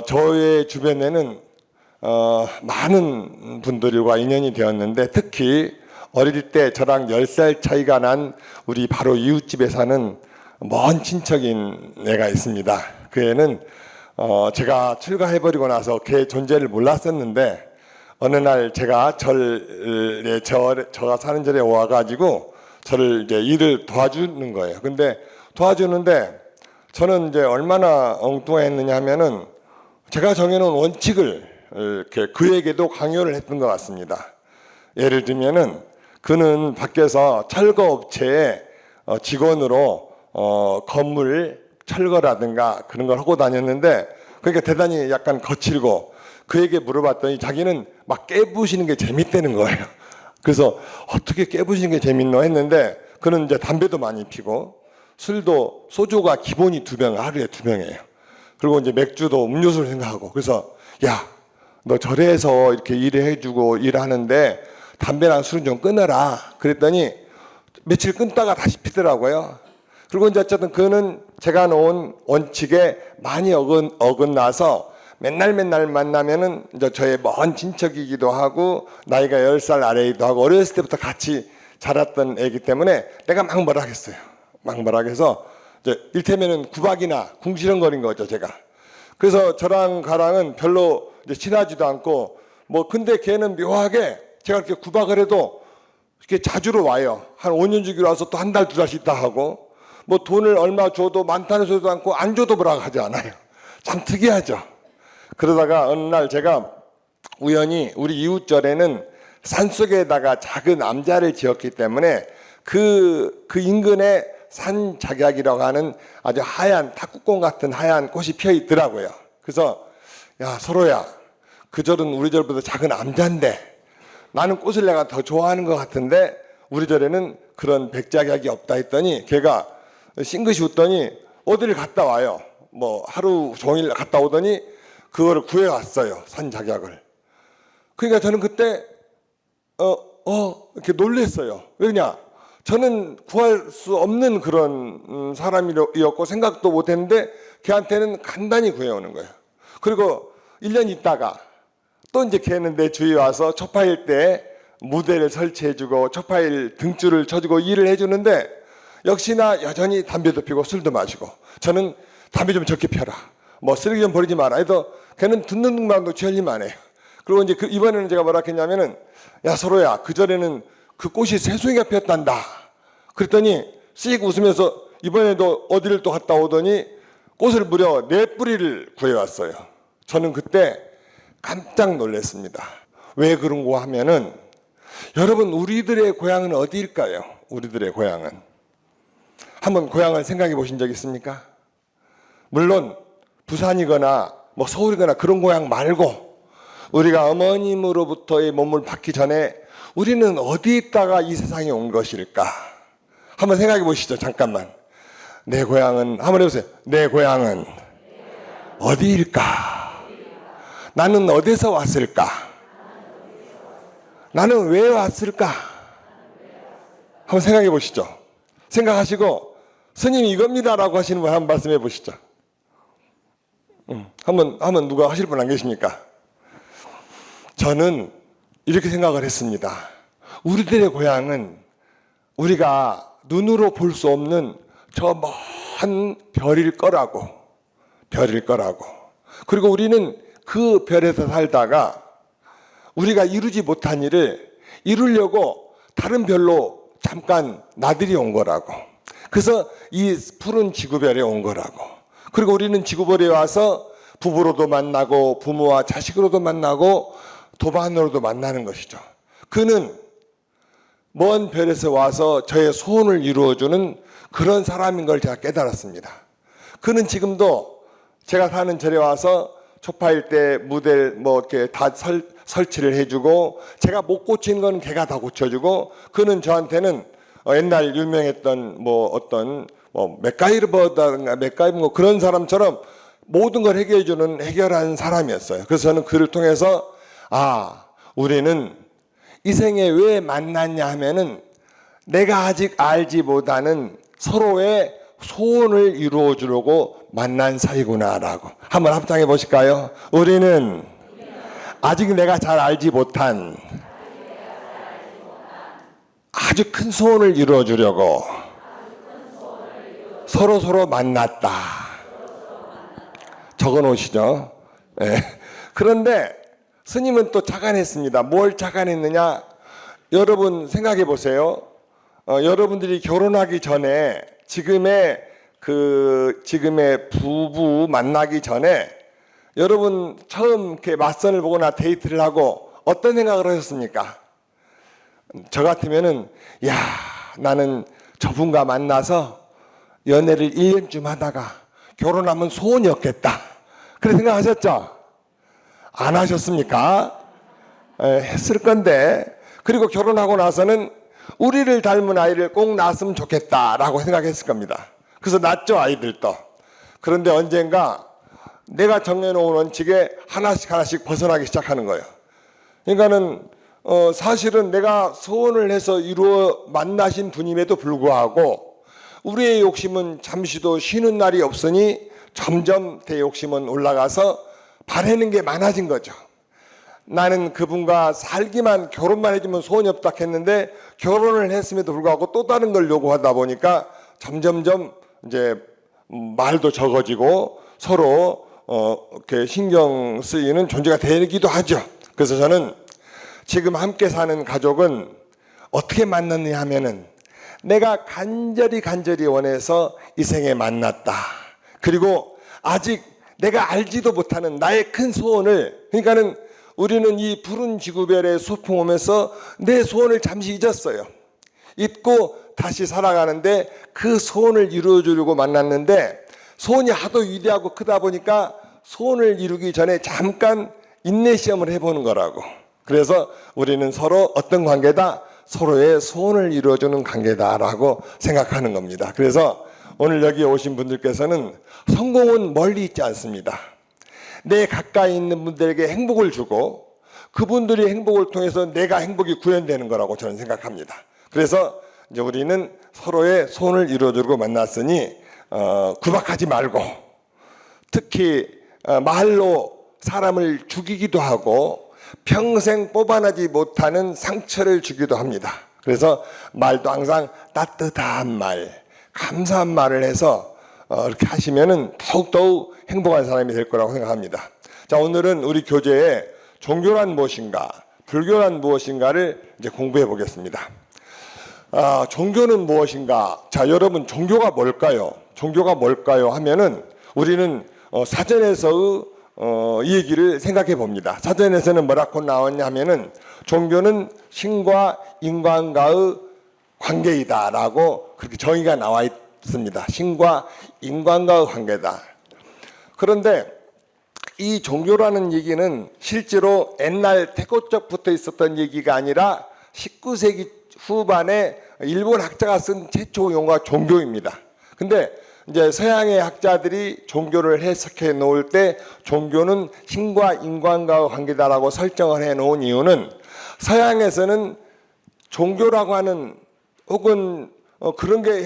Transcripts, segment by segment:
저의 주변에는 많은 분들과 인연이 되었는데, 특히 어릴 때 저랑 10살 차이가 난 우리 바로 이웃집에 사는 먼 친척인 애가 있습니다. 그 애는 제가 출가해버리고 나서 걔 존재를 몰랐었는데, 어느 날 제가 저가 사는 절에 와가지고 저를 이제 일을 도와주는 거예요. 근데 도와주는데 저는 이제 얼마나 엉뚱했느냐 하면은 제가 정해놓은 원칙을 이렇게 그에게도 강요를 했던 것 같습니다. 예를 들면은 그는 밖에서 철거업체의 직원으로 건물 철거라든가 그런 걸 하고 다녔는데, 그러니까 대단히 약간 거칠고, 그에게 물어봤더니 자기는 막 깨부시는 게 재밌다는 거예요. 그래서 어떻게 깨부시는 게 재밌노 했는데, 그는 이제 담배도 많이 피고 술도 소주가 기본이 2병, 하루에 2병이에요. 그리고 이제 맥주도 음료수를 생각하고, 그래서 야, 너 절에서 이렇게 일해주고 일하는데 담배랑 술은 좀 끊어라 그랬더니 며칠 끊다가 다시 피더라고요. 그리고 이제 어쨌든 그는 제가 놓은 원칙에 많이 어긋나서 맨날 만나면은 이제 저의 먼 친척이기도 하고 나이가 10살 아래이기도 하고 어렸을 때부터 같이 자랐던 애기 때문에 내가 막 뭐라 하겠어요. 막 뭐라 해서 이제 일테면은 구박이나 궁시렁거린 거죠, 제가. 그래서 저랑 가랑은 별로 이제 친하지도 않고, 근데 걔는 묘하게 제가 이렇게 구박을 해도 이렇게 자주로 와요. 한 5년 주기로 와서 또 한 달, 2달씩 있다 하고, 돈을 얼마 줘도 많다는 소리도 않고 안 줘도 뭐라고 하지 않아요. 참 특이하죠. 그러다가 어느 날 제가 우연히 우리 이웃절에는 산속에다가 작은 암자를 지었기 때문에 그 인근에 산작약이라고 하는 아주 하얀 탁구공 같은 하얀 꽃이 피어 있더라고요. 그래서 야, 서로야, 그 절은 우리 절보다 작은 암자인데 나는 꽃을 내가 더 좋아하는 것 같은데 우리 절에는 그런 백작약이 없다 했더니 걔가 싱긋이 웃더니 어디를 갔다 와요. 하루 종일 갔다 오더니 그거를 구해왔어요, 산작약을. 그러니까 저는 그때 이렇게 놀랬어요. 왜냐? 저는 구할 수 없는 그런 사람이었고 생각도 못했는데 걔한테는 간단히 구해오는 거예요. 그리고 1년 있다가 또 이제 걔는 내 주위에 와서 초파일 때 무대를 설치해주고 초파일 등줄을 쳐주고 일을 해주는데, 역시나 여전히 담배도 피고 술도 마시고, 저는 담배 좀 적게 펴라, 쓰레기 좀 버리지 마라 해도 걔는 듣는 둥만도 취하리만 해요. 그리고 이제 이번에는 제가 뭐라 했냐면은, 야, 서로야, 그 전에는 그 꽃이 새송이가 피었단다 그랬더니 씩 웃으면서 이번에도 어디를 또 갔다 오더니 꽃을 무려 4뿌리를 구해왔어요. 저는 그때 깜짝 놀랐습니다. 왜 그런가 하면은, 여러분, 우리들의 고향은 어디일까요? 우리들의 고향은 한번 고향을 생각해 보신 적 있습니까? 물론 부산이거나 서울이거나 그런 고향 말고 우리가 어머님으로부터의 몸을 받기 전에 우리는 어디 있다가 이 세상에 온 것일까? 한번 생각해 보시죠. 잠깐만. 내 고향은, 한번 해보세요. 내 고향은 어디일까? 나는 어디서 왔을까? 나는 왜 왔을까? 한번 생각해 보시죠. 생각하시고 스님이 이겁니다라고 하시는 분 한번 말씀해 보시죠. 한번 누가 하실 분 안 계십니까? 저는 이렇게 생각을 했습니다. 우리들의 고향은 우리가 눈으로 볼 수 없는 저 먼 별일 거라고. 그리고 우리는 그 별에서 살다가 우리가 이루지 못한 일을 이루려고 다른 별로 잠깐 나들이 온 거라고. 그래서 이 푸른 지구별에 온 거라고. 그리고 우리는 지구별에 와서 부부로도 만나고 부모와 자식으로도 만나고 도반으로도 만나는 것이죠. 그는 먼 별에서 와서 저의 소원을 이루어주는 그런 사람인 걸 제가 깨달았습니다. 그는 지금도 제가 사는 절에 와서 초파일 때 무대를 이렇게 다 설치를 해주고, 제가 못 고친 건 걔가 다 고쳐주고, 그는 저한테는 옛날 유명했던 맥가이버 그런 사람처럼 모든 걸 해결하는 사람이었어요. 그래서 저는 그를 통해서 우리는 이 생에 왜 만났냐 하면은 내가 아직 알지 못하는 서로의 소원을 이루어 주려고 만난 사이구나라고 한번 합장해 보실까요? 우리는 아직 내가 잘 알지 못한 아주 큰 소원을 이루어 주려고 서로 만났다. 적어 놓으시죠. 네. 그런데 스님은 또 착안했습니다. 뭘 착안했느냐? 여러분 생각해 보세요. 여러분들이 결혼하기 전에 지금의 부부 만나기 전에 여러분 처음 이렇게 맞선을 보거나 데이트를 하고 어떤 생각을 하셨습니까? 저 같으면은 야, 나는 저분과 만나서 연애를 1년쯤 하다가 결혼하면 소원이 없겠다. 그렇게 생각하셨죠? 안 하셨습니까? 했을 건데, 그리고 결혼하고 나서는 우리를 닮은 아이를 꼭 낳았으면 좋겠다라고 생각했을 겁니다. 그래서 낳죠, 아이들도. 그런데 언젠가 내가 정해놓은 원칙에 하나씩 벗어나기 시작하는 거예요. 그러니까는 사실은 내가 소원을 해서 이루어 만나신 분임에도 불구하고 우리의 욕심은 잠시도 쉬는 날이 없으니 점점 내 욕심은 올라가서 바라는 게 많아진 거죠. 나는 그분과 살기만, 결혼만 해주면 소원이 없다 했는데 결혼을 했음에도 불구하고 또 다른 걸 요구하다 보니까 점점점 이제 말도 적어지고 서로 이렇게 신경 쓰이는 존재가 되기도 하죠. 그래서 저는 지금 함께 사는 가족은 어떻게 만났느냐 하면은 내가 간절히 원해서 이 생에 만났다. 그리고 아직 내가 알지도 못하는 나의 큰 소원을, 그러니까는 우리는 이 푸른 지구별의 소풍 오면서 내 소원을 잠시 잊었어요. 잊고 다시 살아가는데 그 소원을 이루어주려고 만났는데 소원이 하도 위대하고 크다 보니까 소원을 이루기 전에 잠깐 인내시험을 해보는 거라고. 그래서 우리는 서로 어떤 관계다? 서로의 소원을 이루어주는 관계다라고 생각하는 겁니다. 그래서 오늘 여기 오신 분들께서는 성공은 멀리 있지 않습니다. 내 가까이 있는 분들에게 행복을 주고 그분들이 행복을 통해서 내가 행복이 구현되는 거라고 저는 생각합니다. 그래서 이제 우리는 서로의 소원을 이루어주고 만났으니 구박하지 말고, 특히 말로 사람을 죽이기도 하고 평생 뽑아내지 못하는 상처를 주기도 합니다. 그래서 말도 항상 따뜻한 말, 감사한 말을 해서 이렇게 하시면은 더욱더욱 행복한 사람이 될 거라고 생각합니다. 자, 오늘은 우리 교재에 종교란 무엇인가, 불교란 무엇인가를 이제 공부해 보겠습니다. 종교는 무엇인가? 자, 여러분, 종교가 뭘까요? 종교가 뭘까요? 하면은 우리는 사전에서의 이 얘기를 생각해 봅니다. 사전에서는 뭐라고 나왔냐 하면은 종교는 신과 인간과의 관계이다라고 그렇게 정의가 나와 있습니다. 신과 인간과의 관계다. 그런데 이 종교라는 얘기는 실제로 옛날 태고적부터 있었던 얘기가 아니라 19세기 후반에 일본 학자가 쓴 최초 용어가 종교입니다. 근데 이제 서양의 학자들이 종교를 해석해 놓을 때 종교는 신과 인간과의 관계다라고 설정을 해 놓은 이유는 서양에서는 종교라고 하는 혹은 그런 게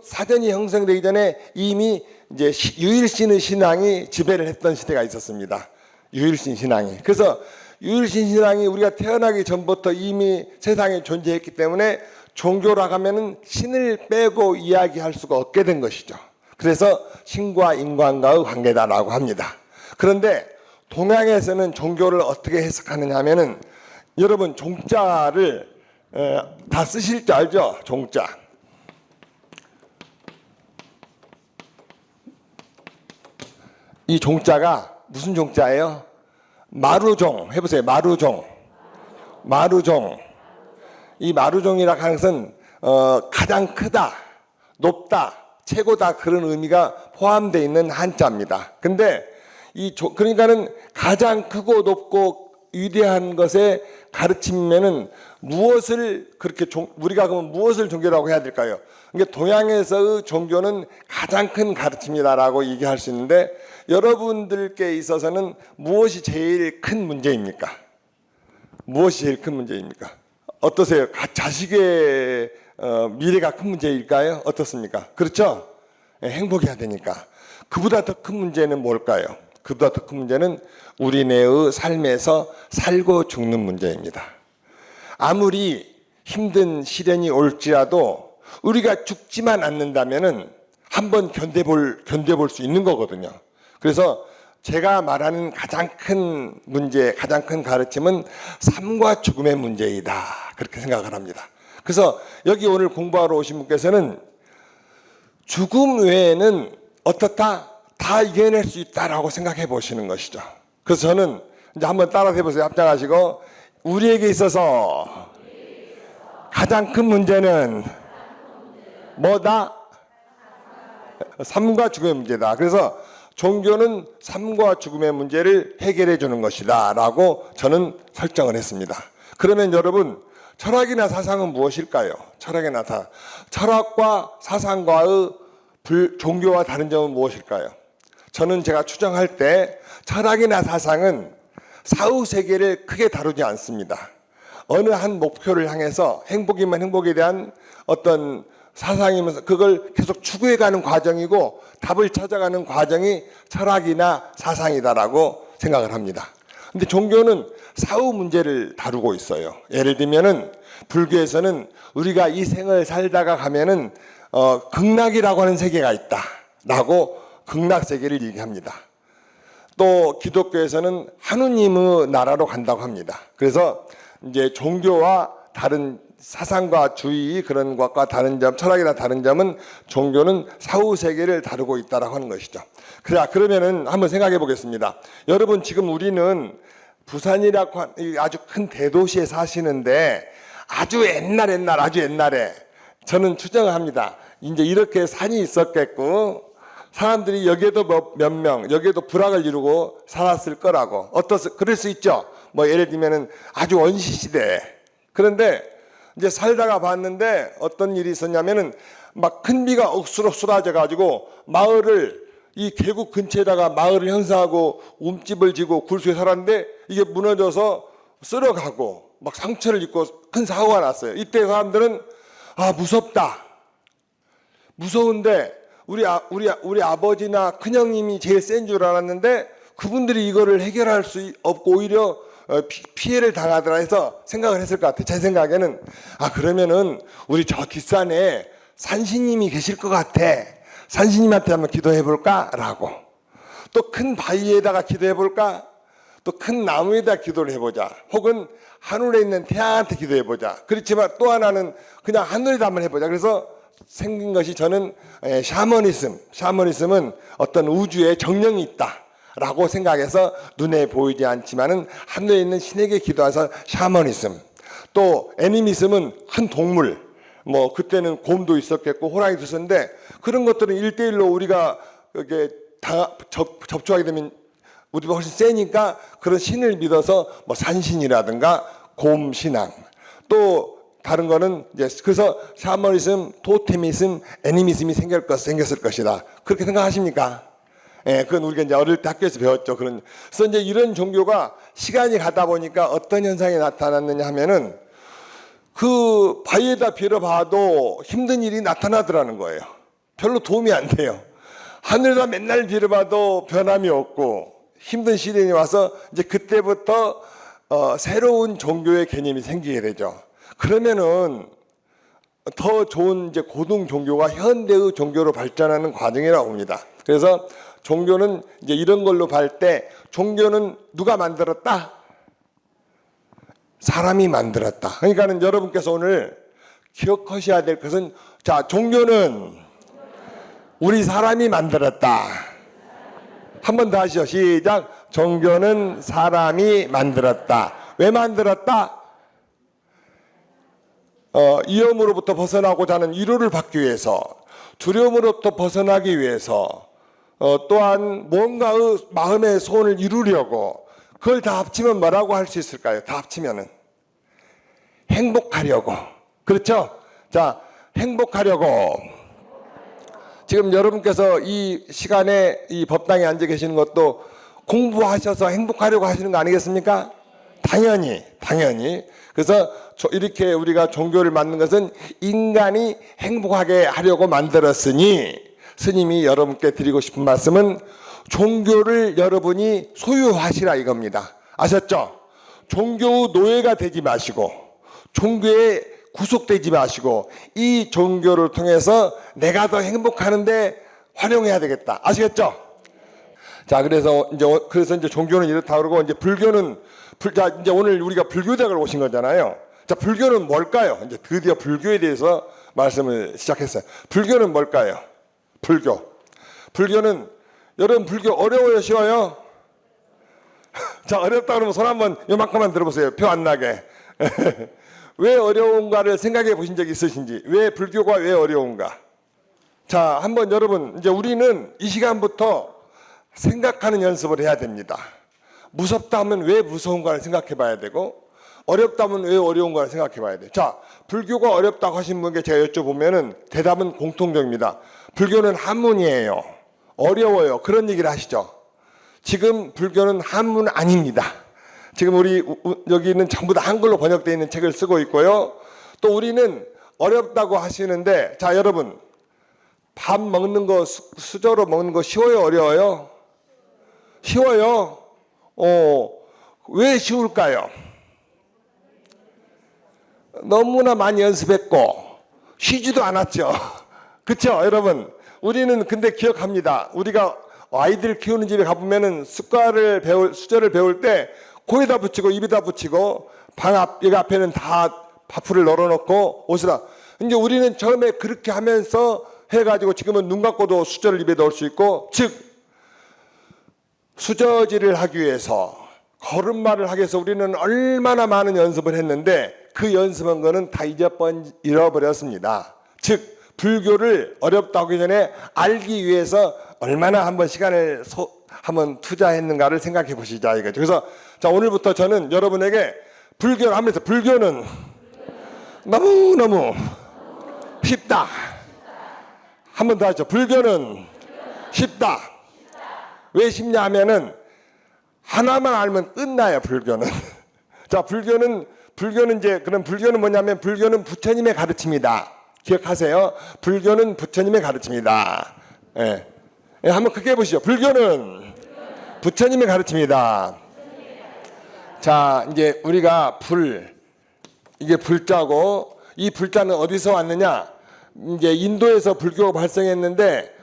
사전이 형성되기 전에 이미 이제 유일신의 신앙이 지배를 했던 시대가 있었습니다. 유일신 신앙이. 그래서 유일신 신앙이 우리가 태어나기 전부터 이미 세상에 존재했기 때문에 종교라고 하면은 신을 빼고 이야기할 수가 없게 된 것이죠. 그래서 신과 인간과의 관계다라고 합니다. 그런데 동양에서는 종교를 어떻게 해석하느냐 하면은 여러분 종자를 다 쓰실 줄 알죠? 종자. 이 종자가 무슨 종자예요? 마루종. 해보세요. 마루종. 마루종. 이 마루종이라고 하는 것은 가장 크다, 높다, 최고다, 그런 의미가 포함되어 있는 한자입니다. 근데 그러니까는 가장 크고 높고 위대한 것의 가르침면은 무엇을 그렇게 우리가 그러면 무엇을 종교라고 해야 될까요? 그러니까 동양에서의 종교는 가장 큰 가르침이다라고 얘기할 수 있는데 여러분들께 있어서는 무엇이 제일 큰 문제입니까? 무엇이 제일 큰 문제입니까? 어떠세요? 자식의 미래가 큰 문제일까요? 어떻습니까? 그렇죠? 행복해야 되니까. 그보다 더 큰 문제는 뭘까요? 그보다 더 큰 문제는 우리네의 삶에서 살고 죽는 문제입니다. 아무리 힘든 시련이 올지라도 우리가 죽지만 않는다면은 한번 견뎌볼 수 있는 거거든요. 그래서 제가 말하는 가장 큰 문제, 가장 큰 가르침은 삶과 죽음의 문제이다. 그렇게 생각을 합니다. 그래서 여기 오늘 공부하러 오신 분께서는 죽음 외에는 어떻다? 다 이겨낼 수 있다라고 생각해 보시는 것이죠. 그래서 저는 이제 한번 따라서 해보세요. 합장하시고, 우리에게 있어서 가장 큰 문제는 뭐다? 삶과 죽음의 문제다. 그래서 종교는 삶과 죽음의 문제를 해결해 주는 것이다 라고 저는 설정을 했습니다. 그러면 여러분, 철학이나 사상은 무엇일까요? 철학과 사상과의 종교와 다른 점은 무엇일까요? 저는 제가 추정할 때 철학이나 사상은 사후 세계를 크게 다루지 않습니다. 어느 한 목표를 향해서 행복이면 행복에 대한 어떤 사상이면서 그걸 계속 추구해가는 과정이고 답을 찾아가는 과정이 철학이나 사상이다라고 생각을 합니다. 근데 종교는 사후 문제를 다루고 있어요. 예를 들면은 불교에서는 우리가 이 생을 살다가 가면은 극락이라고 하는 세계가 있다라고 극락 세계를 얘기합니다. 또 기독교에서는 하느님의 나라로 간다고 합니다. 그래서 이제 종교와 다른 사상과 주의 그런 것과 다른 점, 철학이나 다른 점은 종교는 사후 세계를 다루고 있다라고 하는 것이죠. 그러면은 한번 생각해 보겠습니다. 여러분, 지금 우리는 부산이라고 아주 큰 대도시에 사시는데 아주 옛날에 저는 추정을 합니다. 이제 이렇게 산이 있었겠고 사람들이 여기에도 몇 명, 여기에도 부락을 이루고 살았을 거라고. 그럴 수 있죠. 뭐 예를 들면은 아주 원시 시대에. 그런데 이제 살다가 봤는데 어떤 일이 있었냐면은 막 큰 비가 억수로 쏟아져 가지고 마을을 이 계곡 근처에다가 마을을 형성하고 움집을 지고 굴수에 살았는데 이게 무너져서 쓸어가고 막 상처를 입고 큰 사고가 났어요. 이때 사람들은 무섭다. 무서운데 우리 아버지나 큰형님이 제일 센 줄 알았는데 그분들이 이거를 해결할 수 없고 오히려 피해를 당하더라 해서 생각을 했을 것 같아요. 제 생각에는 그러면은 우리 저 뒷산에 산신님이 계실 것 같아. 산신님한테 한번 기도해 볼까? 라고. 또 큰 바위에다가 기도해 볼까? 또 큰 나무에다 기도를 해보자. 혹은 하늘에 있는 태양한테 기도해 보자. 그렇지만 또 하나는 그냥 하늘에다 한번 해보자. 그래서 생긴 것이 저는 샤머니즘은 어떤 우주에 정령이 있다라고 생각해서 눈에 보이지 않지만은 하늘에 있는 신에게 기도해서 샤머니즘. 또 애니미즘은 큰 동물, 뭐 그때는 곰도 있었겠고 호랑이도 있었는데 그런 것들은 1대1로 우리가 이렇게 접촉하게 되면 우리가 훨씬 세니까 그런 신을 믿어서 뭐 산신이라든가 곰 신앙. 또 다른 거는 이제 그래서 샤머니즘, 토테미즘, 애니미즘이 생겼을 것이다. 그렇게 생각하십니까? 예, 그건 우리가 이제 어릴 때 학교에서 배웠죠. 그래서 이제 이런 종교가 시간이 가다 보니까 어떤 현상이 나타났느냐 하면은 그 바위에다 빌어봐도 힘든 일이 나타나더라는 거예요. 별로 도움이 안 돼요. 하늘에다 맨날 빌어봐도 변함이 없고 힘든 시련이 와서 이제 그때부터 새로운 종교의 개념이 생기게 되죠. 그러면은 더 좋은 이제 고등 종교가 현대의 종교로 발전하는 과정이라고 봅니다. 그래서 종교는 이제 이런 걸로 볼 때 종교는 누가 만들었다? 사람이 만들었다. 그러니까는 여러분께서 오늘 기억하셔야 될 것은 자, 종교는 우리 사람이 만들었다. 한 번 더 하시죠. 시작. 종교는 사람이 만들었다. 왜 만들었다? 위험으로부터 벗어나고자 하는 위로를 받기 위해서, 두려움으로부터 벗어나기 위해서, 또한 뭔가의 마음의 소원을 이루려고. 그걸 다 합치면 뭐라고 할 수 있을까요? 다 합치면은 행복하려고. 그렇죠? 자, 행복하려고. 지금 여러분께서 이 시간에 이 법당에 앉아 계시는 것도 공부하셔서 행복하려고 하시는 거 아니겠습니까? 당연히. 그래서 이렇게 우리가 종교를 만든 것은 인간이 행복하게 하려고 만들었으니 스님이 여러분께 드리고 싶은 말씀은 종교를 여러분이 소유하시라 이겁니다. 아셨죠? 종교 노예가 되지 마시고 종교에 구속되지 마시고 이 종교를 통해서 내가 더 행복하는데 활용해야 되겠다. 아시겠죠? 자, 그래서 이제 종교는 이렇다 그러고 이제 불교는 자, 이제 오늘 우리가 불교대학을 오신 거잖아요. 자, 불교는 뭘까요? 이제 드디어 불교에 대해서 말씀을 시작했어요. 불교는 뭘까요? 불교는 여러분 불교 어려워요, 쉬워요? 자, 어렵다 그러면 손 한번 요만큼만 들어보세요. 표 안 나게. 왜 어려운가를 생각해 보신 적 있으신지, 왜 불교가 왜 어려운가? 자, 한번 여러분, 이제 우리는 이 시간부터 생각하는 연습을 해야 됩니다. 무섭다 하면 왜 무서운가를 생각해 봐야 되고, 어렵다 하면 왜 어려운가를 생각해 봐야 돼요. 자, 불교가 어렵다고 하신 분께 제가 여쭤보면은 대답은 공통적입니다. 불교는 한문이에요. 어려워요. 그런 얘기를 하시죠. 지금 불교는 한문 아닙니다. 지금 우리 여기 있는 전부 다 한글로 번역되어 있는 책을 쓰고 있고요. 또 우리는 어렵다고 하시는데, 자, 여러분, 밥 먹는 거 수저로 먹는 거 쉬워요, 어려워요? 쉬워요. 왜 쉬울까요? 너무나 많이 연습했고 쉬지도 않았죠. 그렇죠, 여러분? 우리는 근데 기억합니다. 우리가 아이들 키우는 집에 가보면은 수저를 배울 때 코에다 붙이고 입에다 붙이고 여기 앞에는 다 밥풀을 널어놓고 옷이다. 이제 우리는 처음에 그렇게 하면서 해가지고 지금은 눈 감고도 수저를 입에 넣을 수 있고, 즉 수저질을 하기 위해서 걸음마를 하기 위해서 우리는 얼마나 많은 연습을 했는데 그 연습한 거는 다 잃어버렸습니다. 즉 불교를 어렵다고 하기 전에 알기 위해서 얼마나 한번 시간을 한번 투자했는가를 생각해 보시자 이거죠. 그래서 자, 오늘부터 저는 여러분에게 불교를 하면서 불교는 너무너무 쉽다. 한 번 더 하죠. 불교는 쉽다. 왜 쉽냐 하면은 하나만 알면 끝나요, 불교는. 자, 불교는 이제 그럼 불교는 뭐냐면 불교는 부처님의 가르침이다. 기억하세요. 불교는 부처님의 가르침이다. 예. 예, 한번 크게 해보시죠. 불교는 부처님의 가르침이다. 자, 이제 우리가 이게 불자고, 이 불자는 어디서 왔느냐? 이제 인도에서 불교가 발생했는데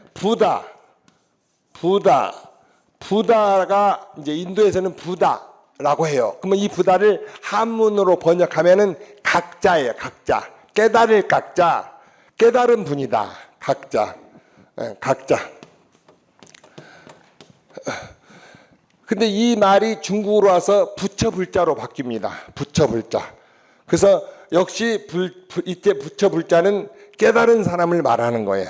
부다가 이제 인도에서는 부다라고 해요. 그러면 이 부다를 한문으로 번역하면은 각자예요. 각자. 깨달을 각자. 깨달은 분이다. 각자. 각자. 근데 이 말이 중국으로 와서 부처불자로 바뀝니다. 부처불자. 그래서 역시 이때 부처불자는 깨달은 사람을 말하는 거예요.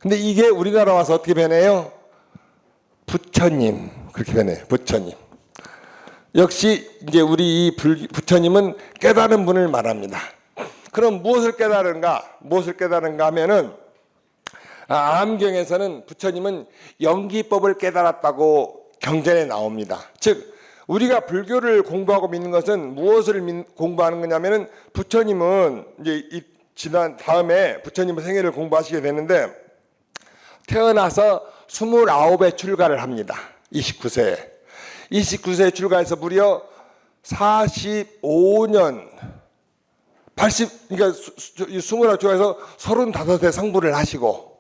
근데 이게 우리나라 와서 어떻게 변해요? 부처님. 그렇게 변해요. 부처님. 역시 이제 우리 이 부처님은 깨달은 분을 말합니다. 그럼 무엇을 깨달은가? 무엇을 깨달은가 하면은 암경에서는 부처님은 연기법을 깨달았다고 경전에 나옵니다. 즉 우리가 불교를 공부하고 믿는 것은 무엇을 공부하는 거냐면은 부처님은 이제 지난 다음에 부처님의 생애를 공부하시게 되는데 태어나서 29에 출가를 합니다. 29세에 출가해서 무려 45년 그러니까 29 출가해서 35세 성불을 하시고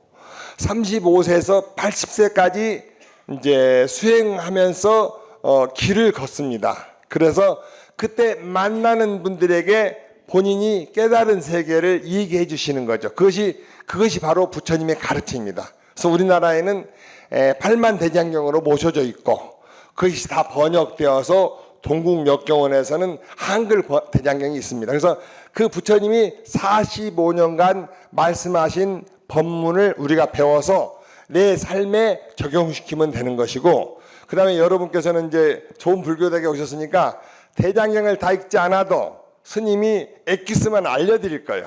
35세에서 80세까지 이제 수행하면서 길을 걷습니다. 그래서 그때 만나는 분들에게 본인이 깨달은 세계를 얘기해 주시는 거죠. 그것이 바로 부처님의 가르침입니다. 그래서 우리나라에는 팔만대장경으로 모셔져 있고 그것이 다 번역되어서 동국역경원에서는 한글 대장경이 있습니다. 그래서 그 부처님이 45년간 말씀하신 법문을 우리가 배워서 내 삶에 적용시키면 되는 것이고, 그 다음에 여러분께서는 이제 좋은 불교대학에 오셨으니까 대장경을 다 읽지 않아도 스님이 엑기스만 알려드릴 거예요.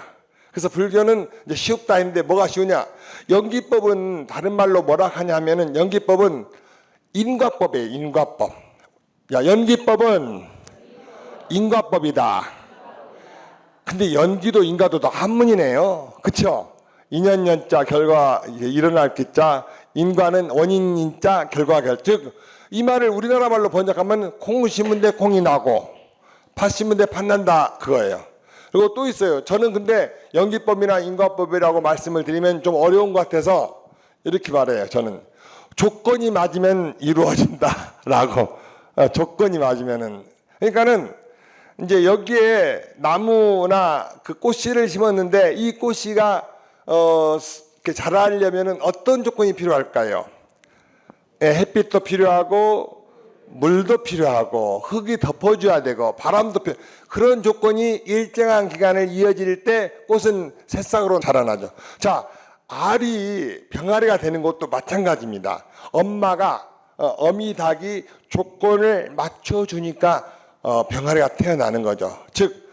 그래서 불교는 이제 쉽다 했는데 뭐가 쉬우냐? 연기법은 다른 말로 뭐라 하냐면은 연기법은 인과법이에요. 인과법. 야, 연기법은 인과법이다. 근데 연기도 인과도 다 한문이네요. 그쵸? 인연연자 결과 일어날 기자, 인과는 원인인자 결과 결. 즉 이 말을 우리나라 말로 번역하면 콩 심은 데 콩이 나고 팥 심은 데 팥 난다 그거예요. 그리고 또 있어요. 저는 근데 연기법이나 인과법이라고 말씀을 드리면 좀 어려운 것 같아서 이렇게 말해요. 저는 조건이 맞으면 이루어진다라고. 조건이 맞으면은. 그러니까는 이제 여기에 나무나 그 꽃씨를 심었는데 이 꽃씨가 이렇게 자라려면은 어떤 조건이 필요할까요? 햇빛도 필요하고 물도 필요하고 흙이 덮어줘야 되고 바람도 필요. 그런 조건이 일정한 기간을 이어질 때 꽃은 새싹으로 자라나죠. 자, 알이 병아리가 되는 것도 마찬가지입니다. 엄마가 어미 닭이 조건을 맞춰주니까 병아리가 태어나는 거죠. 즉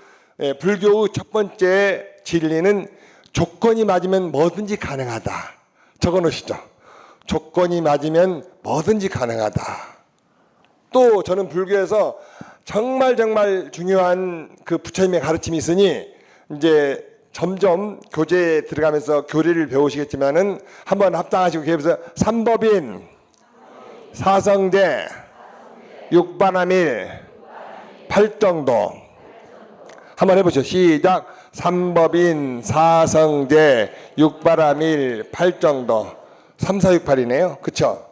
불교의 첫 번째 진리는 조건이 맞으면 뭐든지 가능하다. 적어 놓으시죠. 조건이 맞으면 뭐든지 가능하다. 또 저는 불교에서 정말 중요한 그 부처님의 가르침이 있으니 이제 점점 교재에 들어가면서 교리를 배우시겠지만은 한번 합당하시고 계속해서 삼법인, 사성제, 육반함일, 팔정도 한번 해보시죠. 시작. 삼법인, 사성제, 육바람일, 팔정도. 3, 4, 6, 8이네요. 그쵸?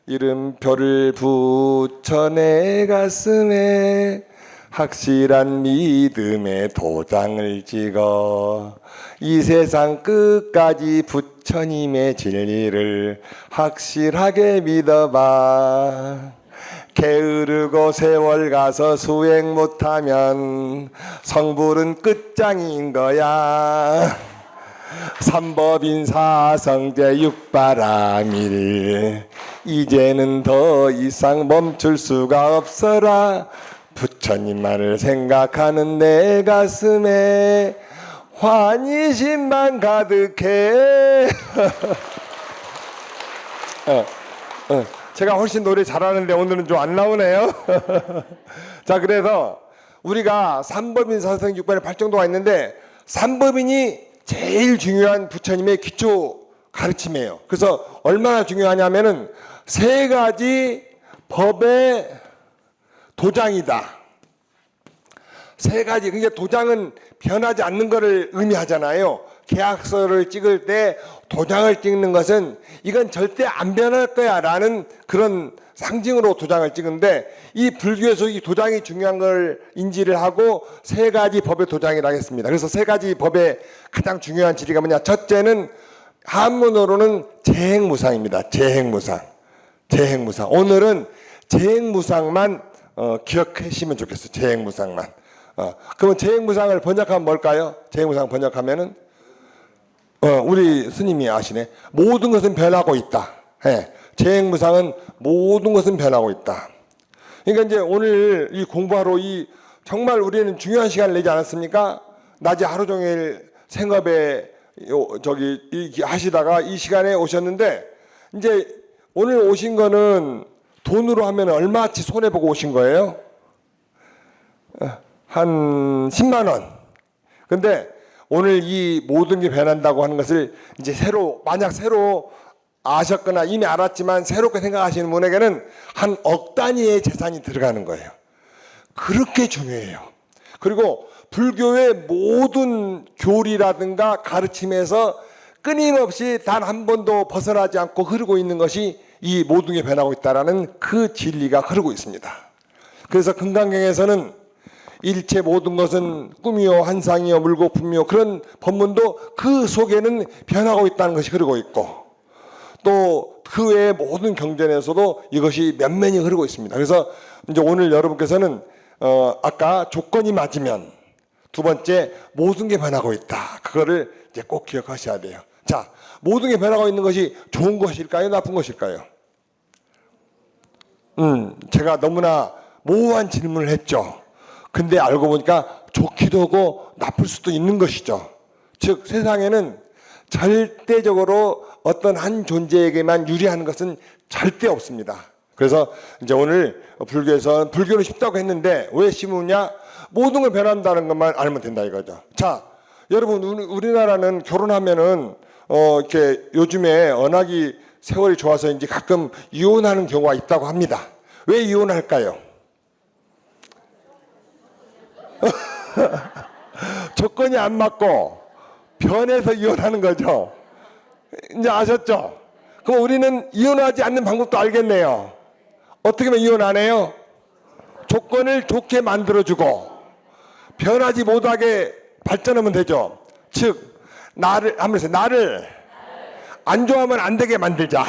이름표를 붙여 내 가슴에 확실한 믿음의 도장을 찍어 이 세상 끝까지 부처님의 진리를 확실하게 믿어봐. 게으르고 세월 가서 수행 못하면 성불은 끝장인 거야. 삼법인 사성제 육바람일 이제는 더 이상 멈출 수가 없어라. 부처님만을 생각하는 내 가슴에 환희심만 가득해. 제가 훨씬 노래 잘하는데 오늘은 좀 안 나오네요. 자, 그래서 우리가 삼법인 사성 육반의 팔정도가 있는데 삼법인이 제일 중요한 부처님의 기초 가르침이에요. 그래서 얼마나 중요하냐면은 세 가지 법의 도장이다. 세 가지. 그러니까 도장은 변하지 않는 것을 의미하잖아요. 계약서를 찍을 때 도장을 찍는 것은 이건 절대 안 변할 거야 라는 그런 상징으로 도장을 찍는데 이 불교에서 이 도장이 중요한 걸 인지를 하고 세 가지 법의 도장이라고 했습니다. 그래서 세 가지 법의 가장 중요한 진리가 뭐냐. 첫째는 한문어로는 재행무상입니다. 재행무상. 재행무상. 오늘은 재행무상만 기억하시면 좋겠어요. 재행무상만. 그러면 재행무상을 번역하면 뭘까요? 재행무상 번역하면은 우리 스님이 아시네. 모든 것은 변하고 있다. 재행무상은 모든 것은 변하고 있다. 그러니까 이제 오늘 이 공부하러 이 정말 우리는 중요한 시간을 내지 않았습니까? 낮에 하루 종일 생업에 하시다가 이 시간에 오셨는데 이제 오늘 오신 거는 돈으로 하면 얼마치 손해보고 오신 거예요? 한 10만 원. 근데 오늘 이 모든 게 변한다고 하는 것을 이제 만약 새로 아셨거나 이미 알았지만 새롭게 생각하시는 분에게는 한 억 단위의 재산이 들어가는 거예요. 그렇게 중요해요. 그리고 불교의 모든 교리라든가 가르침에서 끊임없이 단 한 번도 벗어나지 않고 흐르고 있는 것이 이 모든 게 변하고 있다라는 그 진리가 흐르고 있습니다. 그래서 금강경에서는 일체 모든 것은 꿈이요 환상이요 물고품이요 그런 법문도 그 속에는 변하고 있다는 것이 흐르고 있고 또 그 외의 모든 경전에서도 이것이 면면히 흐르고 있습니다. 그래서 이제 오늘 여러분께서는 아까 조건이 맞으면 두 번째 모든 게 변하고 있다. 그거를 이제 꼭 기억하셔야 돼요. 자, 모든 게 변하고 있는 것이 좋은 것일까요? 나쁜 것일까요? 제가 너무나 모호한 질문을 했죠. 근데 알고 보니까 좋기도 하고 나쁠 수도 있는 것이죠. 즉 세상에는 절대적으로 어떤 한 존재에게만 유리한 것은 절대 없습니다. 그래서 이제 오늘 불교에서는 불교는 쉽다고 했는데 왜 쉬우냐? 모든 걸 변한다는 것만 알면 된다 이거죠. 자, 여러분 우리나라는 결혼하면은 이렇게 요즘에 워낙이 세월이 좋아서인지 가끔 이혼하는 경우가 있다고 합니다. 왜 이혼할까요? 조건이 안 맞고 변해서 이혼하는 거죠. 이제 아셨죠? 그럼 우리는 이혼하지 않는 방법도 알겠네요. 어떻게 하면 이혼 안 해요? 조건을 좋게 만들어주고 변하지 못하게 발전하면 되죠. 즉 나를 하면서 나를 안 좋아하면 안 되게 만들자.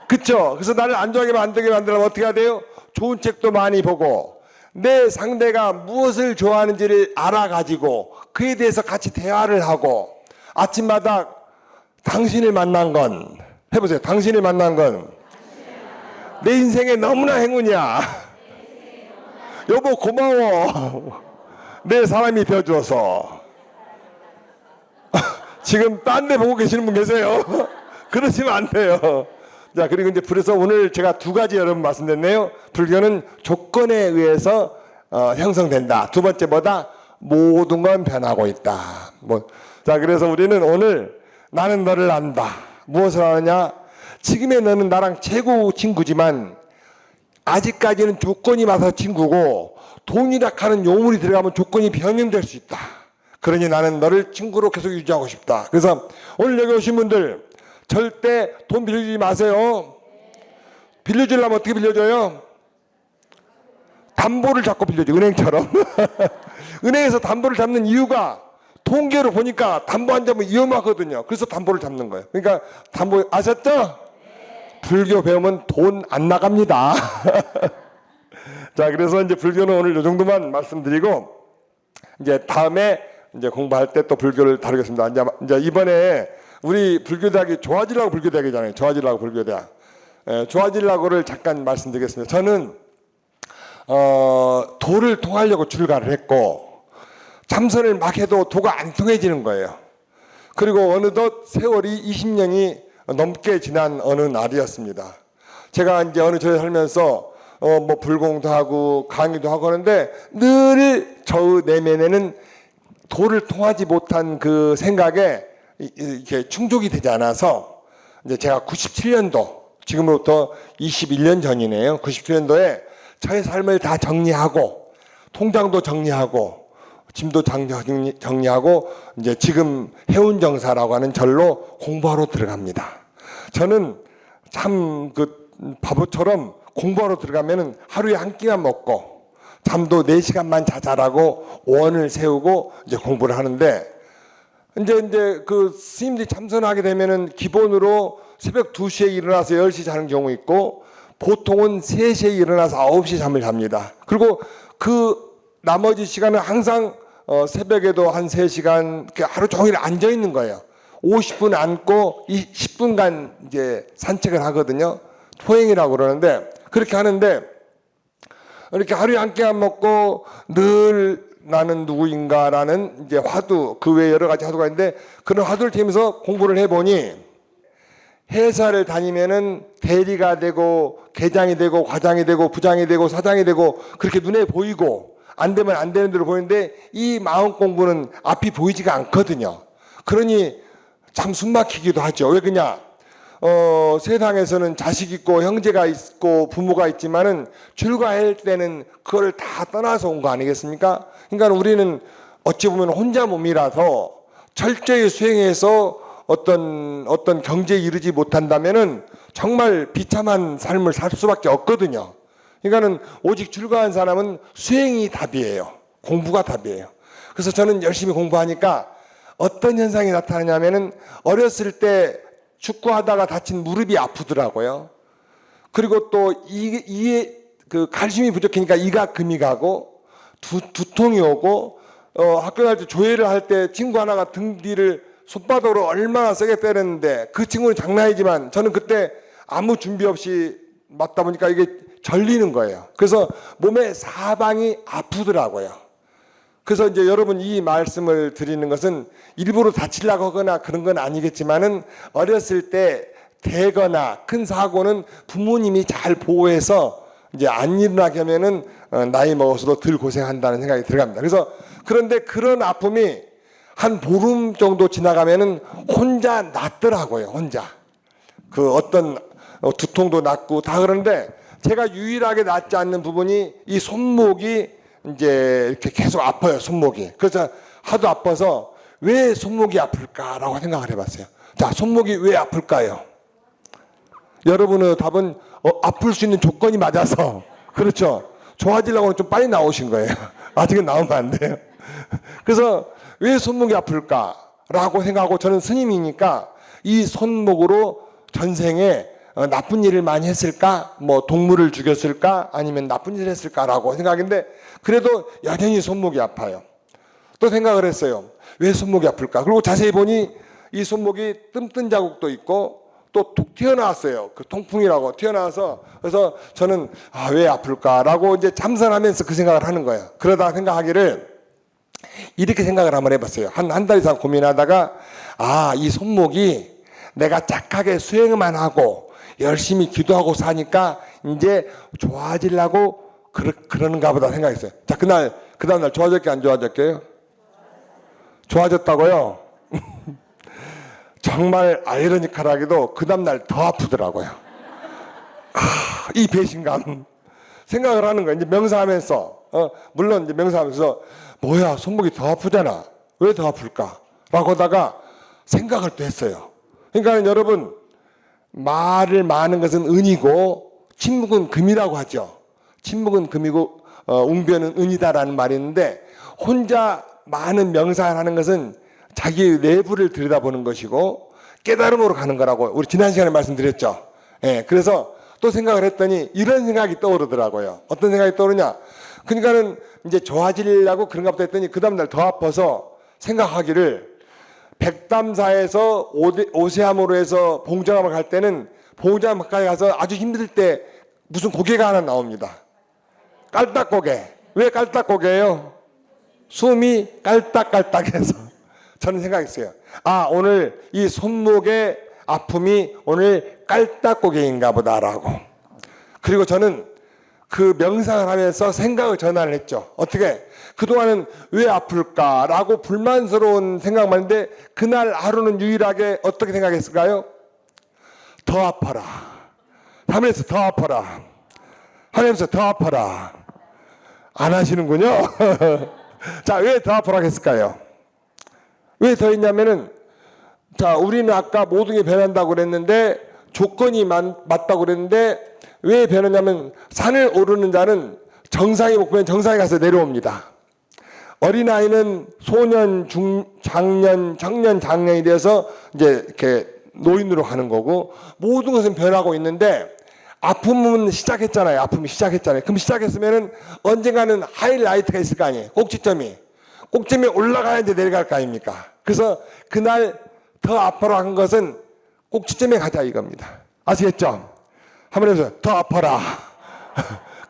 그쵸? 그래서 나를 안 좋아하게 안 되게 만들려면 어떻게 해야 돼요? 좋은 책도 많이 보고 내 상대가 무엇을 좋아하는지를 알아가지고 그에 대해서 같이 대화를 하고 아침마다 당신을 만난 건 해보세요. 당신을 만난 건 내 인생에 너무나 행운이야. 여보 고마워. 내 사람이 되어줘서. 지금 딴 데 보고 계시는 분 계세요? 그러시면 안 돼요. 자, 그리고 이제 그래서 오늘 제가 두 가지 여러분 말씀드렸네요. 불교는 조건에 의해서 형성된다. 두 번째 뭐다? 모든 건 변하고 있다. 자, 그래서 우리는 오늘 나는 너를 안다. 무엇을 아느냐? 지금의 너는 나랑 최고 친구지만 아직까지는 조건이 맞아서 친구고 돈이라 하는 요물이 들어가면 조건이 변형될 수 있다. 그러니 나는 너를 친구로 계속 유지하고 싶다. 그래서 오늘 여기 오신 분들 절대 돈 빌려주지 마세요. 빌려주려면 어떻게 빌려줘요? 담보를 잡고 빌려줘. 은행처럼. 은행에서 담보를 잡는 이유가 통계로 보니까 담보 안 잡으면 위험하거든요. 그래서 담보를 잡는 거예요. 그러니까 담보 아셨죠? 불교 배우면 돈 안 나갑니다. 자, 그래서 이제 불교는 오늘 이 정도만 말씀드리고 이제 다음에 이제 공부할 때 또 불교를 다루겠습니다. 이제 이번에 우리 불교대학이 조화진라고 불교대학이잖아요. 조화진라고 불교대학. 조화진라고를 잠깐 말씀드리겠습니다. 저는 도를 통하려고 출가를 했고 참선을 막 해도 도가 안 통해지는 거예요. 그리고 어느덧 세월이 20년이 넘게 지난 어느 날이었습니다. 제가 이제 어느 절에 살면서 뭐 불공도 하고 강의도 하고 하는데 늘 저 내면에는 도를 통하지 못한 그 생각에 이렇게 충족이 되지 않아서 이제 제가 97년도 지금부터 21년 전이네요. 97년도에 저의 삶을 다 정리하고 통장도 정리하고 짐도 정리하고 이제 지금 해운정사라고 하는 절로 공부하러 들어갑니다. 저는 참 그 바보처럼 공부하러 들어가면은 하루에 한 끼만 먹고 잠도 4시간만 자자라고 오언을 세우고 이제 공부를 하는데 이제 그 스님들이 참선하게 되면은 기본으로 새벽 2시에 일어나서 10시 자는 경우 있고 보통은 3시에 일어나서 9시에 잠을 잡니다. 그리고 그 나머지 시간은 항상 새벽에도 한 3시간 하루 종일 앉아 있는 거예요. 50분 앉고 10분간 이제 산책을 하거든요. 포행이라고 그러는데 그렇게 하는데 이렇게 하루에 한 끼 안 먹고 늘 나는 누구인가라는 이제 화두 그 외에 여러 가지 화두가 있는데 그런 화두를听면서 공부를 해보니 회사를 다니면은 대리가 되고 계장이 되고 과장이 되고 부장이 되고 사장이 되고 그렇게 눈에 보이고 안 되면 안 되는 대로 보이는데 이 마음 공부는 앞이 보이지가 않거든요. 그러니 참 숨막히기도 하죠. 왜 그러냐? 세상에서는 자식 있고 형제가 있고 부모가 있지만은 출가할 때는 그걸 다 떠나서 온 거 아니겠습니까? 그러니까 우리는 어찌 보면 혼자 몸이라서 철저히 수행해서 어떤 경제에 이르지 못한다면은 정말 비참한 삶을 살 수밖에 없거든요. 그러니까는 오직 출가한 사람은 수행이 답이에요. 공부가 답이에요. 그래서 저는 열심히 공부하니까 어떤 현상이 나타나냐면은 어렸을 때 축구하다가 다친 무릎이 아프더라고요. 그리고 또 이에 그 칼슘이 부족하니까 이가 금이 가고 두통이 오고 학교 다닐 때 조회를 할 때 친구 하나가 등 뒤를 손바닥으로 얼마나 세게 때렸는데 그 친구는 장난이지만 저는 그때 아무 준비 없이 맞다 보니까 이게 절리는 거예요. 그래서 몸의 사방이 아프더라고요. 그래서 이제 여러분 이 말씀을 드리는 것은 일부러 다치려고 하거나 그런 건 아니겠지만은 어렸을 때 되거나 큰 사고는 부모님이 잘 보호해서 이제 안 일어나게 하면은 나이 먹어서도 덜 고생한다는 생각이 들어갑니다. 그래서 그런데 그런 아픔이 한 보름 정도 지나가면은 혼자 낫더라고요. 혼자. 그 어떤 두통도 낫고 다 그러는데 제가 유일하게 낫지 않는 부분이 이 손목이 이제 이렇게 계속 아파요. 손목이. 그래서 하도 아파서 왜 손목이 아플까라고 생각을 해봤어요. 자, 손목이 왜 아플까요? 여러분의 답은 아플 수 있는 조건이 맞아서. 그렇죠. 좋아지려고는 좀 빨리 나오신 거예요. 아직은 나오면 안 돼요. 그래서 왜 손목이 아플까라고 생각하고 저는 스님이니까 이 손목으로 전생에 나쁜 일을 많이 했을까? 뭐 동물을 죽였을까? 아니면 나쁜 일을 했을까라고 생각했는데 그래도 여전히 손목이 아파요. 또 생각을 했어요. 왜 손목이 아플까? 그리고 자세히 보니 이 손목이 뜸뜬 자국도 있고 또 툭 튀어나왔어요. 그 통풍이라고 튀어나와서 그래서 저는 왜 아플까라고 이제 잠선하면서 그 생각을 하는 거예요. 그러다 생각하기를 이렇게 생각을 한번 해봤어요. 한 달 이상 고민하다가 이 손목이 내가 착하게 수행만 하고 열심히 기도하고 사니까 이제 좋아지려고 그러는가 보다 생각했어요. 자, 그 다음 날 좋아졌게 안 좋아졌게요? 좋아졌다고요? 정말 아이러니컬하게도 그 다음 날 더 아프더라고요. 이 배신감. 생각을 하는 거예요. 이제 명상하면서, 물론 이제 명상하면서, 뭐야, 손목이 더 아프잖아. 왜 더 아플까? 라고 하다가 생각을 또 했어요. 그러니까 여러분, 말을 많은 것은 은이고, 침묵은 금이라고 하죠. 침묵은 금이고, 웅변은 은이다라는 말이 있는데, 혼자 많은 명상을 하는 것은 자기 내부를 들여다보는 것이고, 깨달음으로 가는 거라고 우리 지난 시간에 말씀드렸죠. 예, 그래서 또 생각을 했더니 이런 생각이 떠오르더라고요. 어떤 생각이 떠오르냐? 그러니까는 이제 좋아지려고 그런가 보다 했더니 그 다음날 더 아파서 생각하기를 백담사에서 오세암으로 해서 봉정암을 갈 때는 봉정암 가까이 가서 아주 힘들 때 무슨 고개가 하나 나옵니다. 깔딱고개. 왜 깔딱고개예요? 숨이 깔딱깔딱해서 저는 생각했어요. 오늘 이 손목의 아픔이 오늘 깔딱고개인가 보다라고. 그리고 저는 그 명상을 하면서 생각을 전환을 했죠. 어떻게? 그동안은 왜 아플까라고 불만스러운 생각만 했는데 그날 하루는 유일하게 어떻게 생각했을까요? 더 아파라. 하면서 더 아파라. 하면서 더 아파라. 안 하시는군요. 자, 왜 더 아파라 했을까요? 왜 더 했냐면은 자, 우리는 아까 모든 게 변한다고 그랬는데 조건이 맞다고 그랬는데 왜 변하냐면 산을 오르는 자는 정상에 못 보면 정상에 가서 내려옵니다. 어린아이는 소년, 장년, 청년, 장년이 돼서 이제 이렇게 노인으로 가는 거고 모든 것은 변하고 있는데 아픔은 시작했잖아요. 아픔이 시작했잖아요. 그럼 시작했으면은 언젠가는 하이라이트가 있을 거 아니에요. 꼭지점이 올라가야지 내려갈 거 아닙니까? 그래서 그날 더 아파라 한 것은 꼭지점에 가자 이겁니다. 아시겠죠? 한번 해보세요. 더 아파라.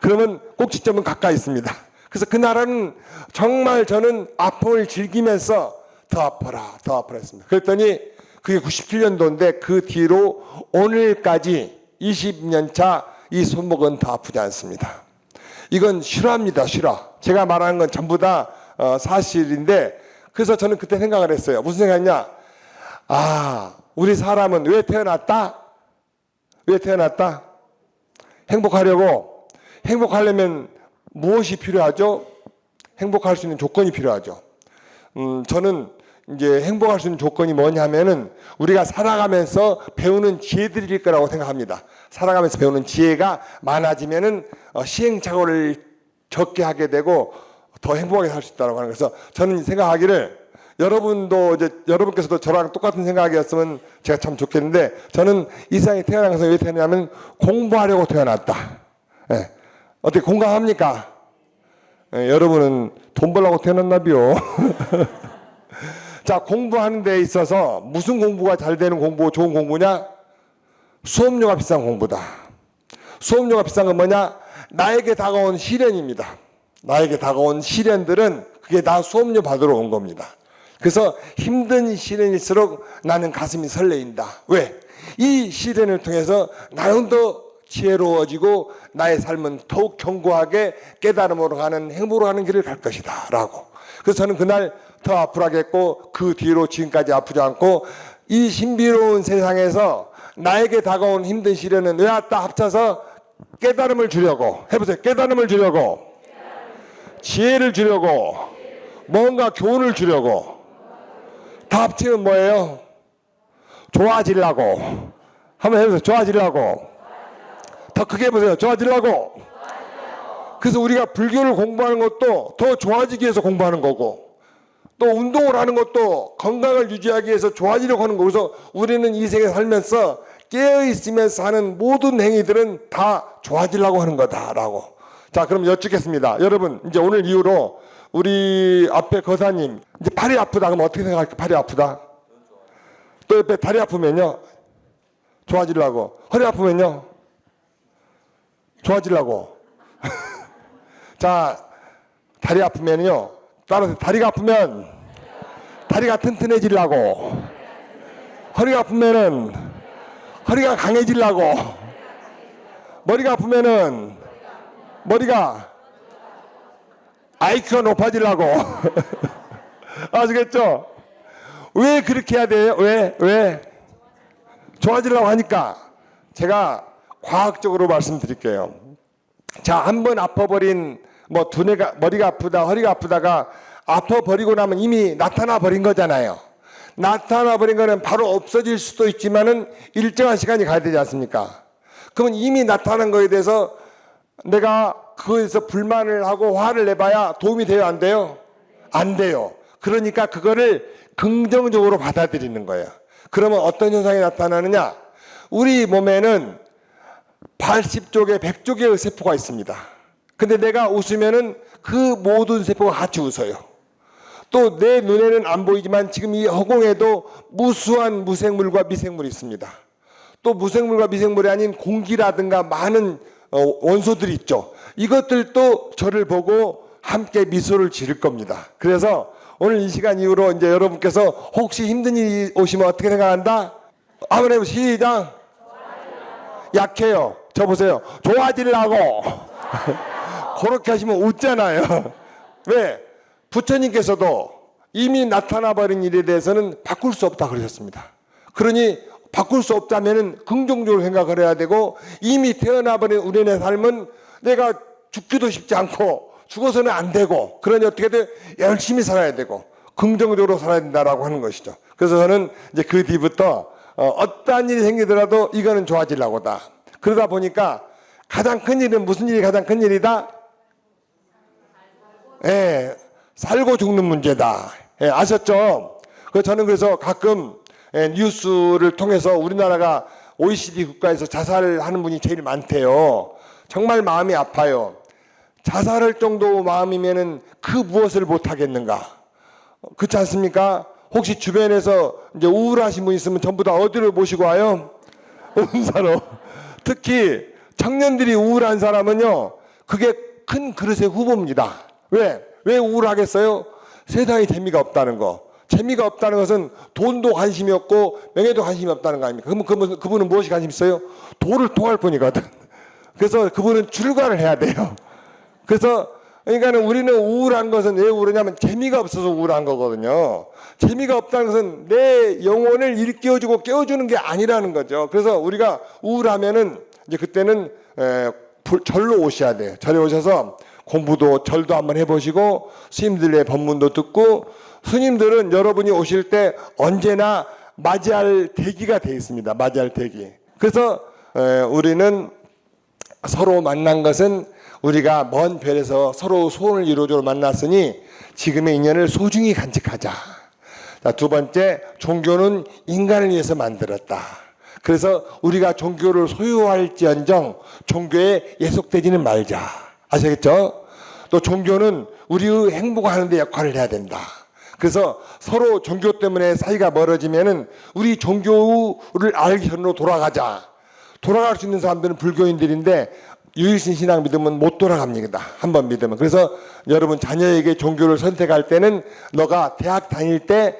그러면 꼭지점은 가까이 있습니다. 그래서 그날은 정말 저는 아픔을 즐기면서 더 아파라 했습니다. 그랬더니 그게 97년도인데 그 뒤로 오늘까지 20년 차 이 손목은 더 아프지 않습니다. 이건 실화입니다. 실화. 제가 말하는 건 전부 다 사실인데 그래서 저는 그때 생각을 했어요. 무슨 생각이냐? 우리 사람은 왜 태어났다? 왜 태어났다? 행복하려면 무엇이 필요하죠? 행복할 수 있는 조건이 필요하죠. 저는 이제 행복할 수 있는 조건이 뭐냐면은 우리가 살아가면서 배우는 지혜들일 거라고 생각합니다. 살아가면서 배우는 지혜가 많아지면은 시행착오를 적게 하게 되고 더 행복하게 살 수 있다고 하는 거예요. 그래서 저는 생각하기를 여러분도 이제 여러분께서도 저랑 똑같은 생각이었으면 제가 참 좋겠는데 저는 이 세상에 태어난 것은 왜 태어나냐면 공부하려고 태어났다. 예. 어떻게 공감합니까? 예, 여러분은 돈 벌려고 태어났나비요. 자, 공부하는 데 있어서 무슨 공부가 잘 되는 공부, 좋은 공부냐? 수업료가 비싼 공부다. 수업료가 비싼 건 뭐냐? 나에게 다가온 시련입니다. 나에게 다가온 시련들은 그게 다 수업료 받으러 온 겁니다. 그래서 힘든 시련일수록 나는 가슴이 설레인다. 왜? 이 시련을 통해서 나는 더 지혜로워지고 나의 삶은 더욱 견고하게 깨달음으로 가는 행복으로 가는 길을 갈 것이다 라고. 그래서 저는 그날 더 아프라겠고 그 뒤로 지금까지 아프지 않고 이 신비로운 세상에서 나에게 다가온 힘든 시련은 외왔다 합쳐서 깨달음을 주려고 해보세요. 깨달음을 주려고, 지혜를 주려고, 뭔가 교훈을 주려고. 다 합치면 뭐예요? 좋아지려고. 한번 해보세요. 좋아지려고. 더 크게 해보세요. 좋아지려고. 그래서 우리가 불교를 공부하는 것도 더 좋아지기 위해서 공부하는 거고, 또 운동을 하는 것도 건강을 유지하기 위해서 좋아지려고 하는 거고. 그래서 우리는 이 세계에 살면서 깨어있으면서 하는 모든 행위들은 다 좋아지려고 하는 거다라고. 자, 그럼 여쭙겠습니다. 여러분, 이제 오늘 이후로 우리 앞에 거사님, 이제 팔이 아프다 그러면 어떻게 생각할까요? 팔이 아프다. 또 옆에 다리 아프면요, 좋아지려고. 허리 아프면요, 좋아지려고. 자, 다리 아프면요, 따라서 다리가 아프면 다리가 튼튼해지려고. 허리가 아프면은 허리가 강해지려고. 머리가 아프면은 머리가 IQ가 높아지려고. 아시겠죠? 왜 그렇게 해야 돼요? 왜? 좋아지려고 하니까. 제가 과학적으로 말씀드릴게요. 자, 한번 아파버린 뭐 두뇌가, 머리가 아프다, 허리가 아프다가 아파버리고 나면 이미 나타나 버린 거잖아요. 나타나 버린 거는 바로 없어질 수도 있지만은 일정한 시간이 가야 되지 않습니까? 그러면 이미 나타난 거에 대해서 내가 그거에서 불만을 하고 화를 내봐야 도움이 돼요, 안 돼요? 안 돼요. 그러니까 그거를 긍정적으로 받아들이는 거예요. 그러면 어떤 현상이 나타나느냐? 우리 몸에는 80쪽에 100쪽의 세포가 있습니다. 근데 내가 웃으면은 그 모든 세포가 같이 웃어요. 또 내 눈에는 안 보이지만 지금 이 허공에도 무수한 무생물과 미생물이 있습니다. 또 무생물과 미생물이 아닌 공기라든가 많은 원소들이 있죠. 이것들도 저를 보고 함께 미소를 지을 겁니다. 그래서 오늘 이 시간 이후로 이제 여러분께서 혹시 힘든 일이 오시면 어떻게 생각한다? 한번 해보세요. 시작. 약해요. 저 보세요. 좋아지려고. 그렇게 하시면 웃잖아요. 왜? 부처님께서도 이미 나타나 버린 일에 대해서는 바꿀 수 없다 그러셨습니다. 그러니 바꿀 수 없다면 긍정적으로 생각을 해야 되고, 이미 태어나 버린 우리의 삶은 내가 죽기도 쉽지 않고 죽어서는 안 되고, 그러니 어떻게든 열심히 살아야 되고 긍정적으로 살아야 된다라고 하는 것이죠. 그래서 저는 이제 그 뒤부터 어떠한 일이 생기더라도 이거는 좋아지려고다. 그러다 보니까 가장 큰 일은 무슨 일이 가장 큰 일이다? 살고 죽는 문제다. 아셨죠? 저는 그래서 가끔 뉴스를 통해서 우리나라가 OECD 국가에서 자살을 하는 분이 제일 많대요. 정말 마음이 아파요. 자살할 정도 마음이면은 그 무엇을 못 하겠는가? 그렇지 않습니까? 혹시 주변에서 이제 우울하신 분 있으면 전부 다 어디를 모시고 와요? 은사로. 특히 청년들이 우울한 사람은요, 그게 큰 그릇의 후보입니다. 왜 우울하겠어요? 세상에 재미가 없다는 거. 재미가 없다는 것은 돈도 관심이 없고 명예도 관심이 없다는 거 아닙니까? 그러면 그분은 무엇이 관심 있어요? 도를 통할 뿐이거든. 그래서 그분은 출가를 해야 돼요. 그래서 그러니까는 우리는 우울한 것은 왜 우울하냐면 재미가 없어서 우울한 거거든요. 재미가 없다는 것은 내 영혼을 일깨워주고 깨워주는 게 아니라는 거죠. 그래서 우리가 우울하면은 이제 그때는 절로 오셔야 돼요. 절에 오셔서 공부도 절도 한번 해보시고 스님들의 법문도 듣고, 스님들은 여러분이 오실 때 언제나 맞이할 대기가 되어 있습니다. 맞이할 대기. 그래서 우리는 서로 만난 것은 우리가 먼 별에서 서로 소원을 이루어주러 만났으니 지금의 인연을 소중히 간직하자. 자, 두 번째, 종교는 인간을 위해서 만들었다. 그래서 우리가 종교를 소유할지언정 종교에 예속되지는 말자. 아시겠죠? 또 종교는 우리의 행복하는 데 역할을 해야 된다. 그래서 서로 종교 때문에 사이가 멀어지면은 우리 종교를 알기로 돌아가자. 돌아갈 수 있는 사람들은 불교인들인데 유일신 신앙 믿으면 못 돌아갑니다. 한번 믿으면. 그래서 여러분 자녀에게 종교를 선택할 때는 너가 대학 다닐 때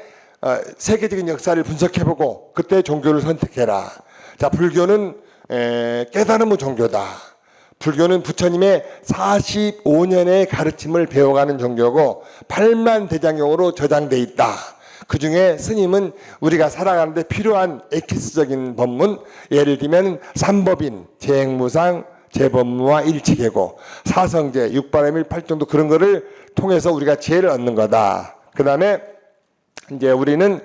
세계적인 역사를 분석해보고 그때 종교를 선택해라. 자, 불교는 깨달음의 종교다. 불교는 부처님의 45년의 가르침을 배워가는 종교고 8만 대장경으로 저장돼 있다. 그 중에 스님은 우리가 살아가는데 필요한 엑기스적인 법문, 예를 들면 삼법인, 재행무상, 재법무와 일치계고, 사성제, 육바라밀, 팔정도 그런 거를 통해서 우리가 지혜를 얻는 거다. 그 다음에 이제 우리는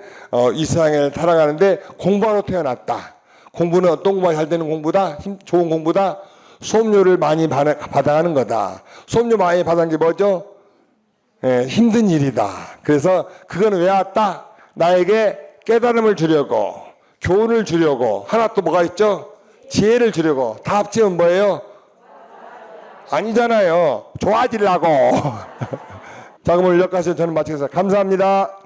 이 세상에 살아가는데 공부하러 태어났다. 공부는 어떤 공부가 잘 되는 공부다? 좋은 공부다? 수업료를 많이 받아가는 거다. 수업료 많이 받은 게 뭐죠? 힘든 일이다. 그래서 그거는 왜 왔다? 나에게 깨달음을 주려고, 교훈을 주려고, 하나 또 뭐가 있죠? 지혜를 주려고. 다 합치면 뭐예요? 아니잖아요. 좋아지려고. 자, 그럼 오늘 여기까지 저는 마치겠습니다. 감사합니다.